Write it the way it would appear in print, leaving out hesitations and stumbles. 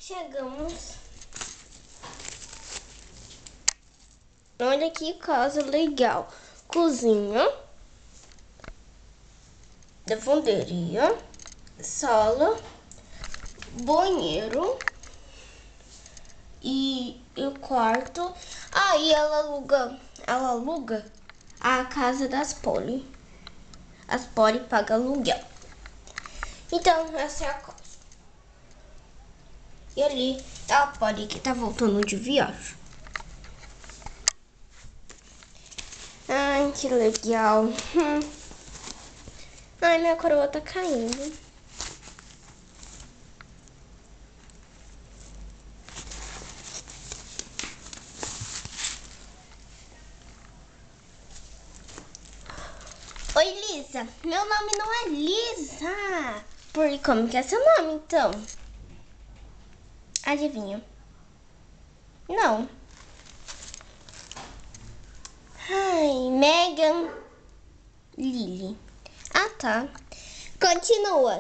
Chegamos. Olha que casa legal. Cozinha, lavanderia, sala, banheiro e o quarto. Aí ela aluga a casa das Polly. As Polly pagam aluguel. Então, essa é a casa. E ali tá a Polly que tá voltando de viagem. Ai, que legal. Ai, minha coroa tá caindo. Oi, Lisa. Meu nome não é Lisa. Como que é seu nome, então? Adivinha? Não. Ai, Megan Lily. Ah, tá. Continua.